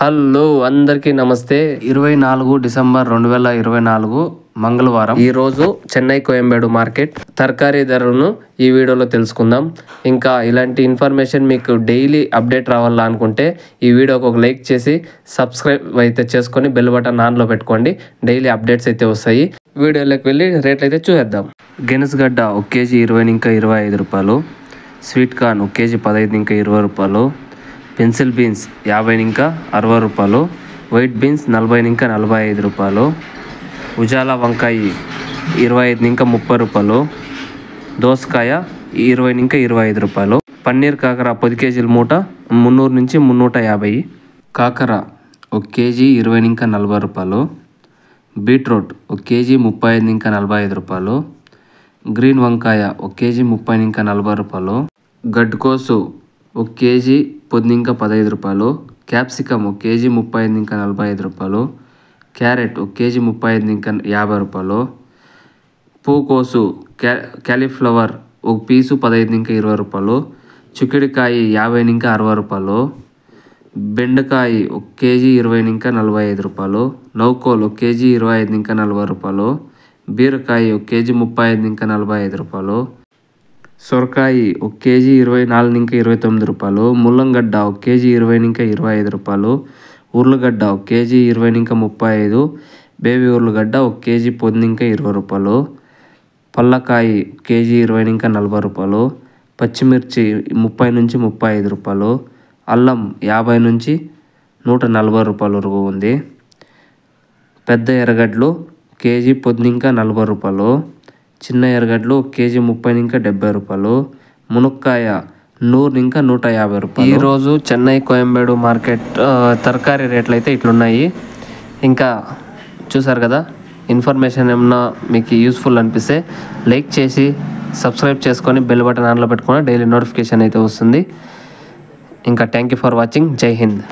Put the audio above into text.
Hello అందరికీ నమస్తే. 24 December 2024 మంగళవారం. ఈరోజు చెన్నై కోయంబేడు మార్కెట్ తరకారీ ధరలను ఈ వీడియోలో తెలుసుకుందాం. ఇంకా ఇలాంటి ఇన్ఫర్మేషన్ మీకు డైలీ అప్డేట్ రావాలా అనుకుంటే ఈ వీడియోకి ఒక లైక్ చేసి సబ్స్క్రైబ్ అయితే చేసుకొని బెల్ బటన్ ఆన్లో పెట్టుకోండి. డైలీ అప్డేట్స్ అయితే వస్తాయి. వీడియోలోకి వెళ్ళి రేట్లు అయితే చూసేద్దాం. గెనసగడ్డ 1 కేజీ 20 ఇంకా 25 రూపాయలు. స్వీట్ కార్న్ 1 కేజీ 15 ఇంకా 20 రూపాయలు. పెన్సిల్ బీన్స్ 50 ఇంకా 60 రూపాయలు. వైట్ బీన్స్ 40 ఇంకా 45 రూపాయలు. ఉజాలా వంకాయ 25 ఇంకా 30 రూపాయలు. దోసకాయ 20 ఇంకా 25 రూపాయలు. పన్నీర్ కాకర 10 కేజీల మూట 300 నుంచి 350. కాకర 1 కేజీ 20 ఇంకా 40 రూపాయలు. బీట్రూట్ 1 కేజీ 35 ఇంకా 45 రూపాయలు. గ్రీన్ వంకాయ 1 కేజీ 30 ఇంకా 40 రూపాయలు. గడ్కోసు 1 కేజీ 10 ఇంకా 15 రూపాయలు. క్యాప్సికమ్ 1 కేజీ 35 ఇంకా 45 రూపాయలు. క్యారెట్ 1 కేజీ 35 ఇంకా 50 రూపాయలు. పూకోసు క్యాలీఫ్లవర్ 1 పీసు 15 ఇంకా 20 రూపాయలు. చిక్కుడుకాయ 50 ఇంకా 60 రూపాయలు. బెండకాయ 1 కేజీ 20 ఇంకా 45 రూపాయలు. నౌకోలు 1 కేజీ 25 ఇంకా 40 రూపాయలు. బీరకాయ 1 కేజీ 35 ఇంకా 45 రూపాయలు. సొరకాయ 1 కేజీ 24 ఇంకా 29 రూపాయలు. ముల్లంగడ్డ 1 కేజీ 20 ఇంకా 25 రూపాయలు. ఉర్లగడ్డ 1 కేజీ 20 ఇంకా 35. బేబీ ఉర్లగడ్డ 1 కేజీ 10 ఇంకా 20 రూపాయలు. పల్లకాయ 1 కేజీ 20 ఇంకా 40 రూపాయలు. పచ్చిమిర్చి 30 నుంచి 35 రూపాయలు. అల్లం 50 నుంచి 140 రూపాయల వరకు ఉంది. పెద్ద ఎర్రగడ్డలు కేజీ 10 ఇంకా 40 రూపాయలు. చిన్న ఎర్రగడ్డలు 1 కేజీ 30 ఇంకా 70 రూపాయలు. మునక్కాయ 100 ఇంకా 150 రూపాయలు. ఈరోజు చెన్నై కోయంబేడు మార్కెట్ తరకారీ రేట్లు అయితే ఇట్లున్నాయి. ఇంకా చూసారు కదా, ఇన్ఫర్మేషన్ ఏమన్నా మీకు యూస్ఫుల్ అనిపిస్తే లైక్ చేసి సబ్స్క్రైబ్ చేసుకొని బెల్ బటన్ ఆన్లో పెట్టుకొని డైలీ నోటిఫికేషన్ అయితే వస్తుంది. ఇంకా థ్యాంక్ యూ ఫర్ వాచింగ్. జై హింద్.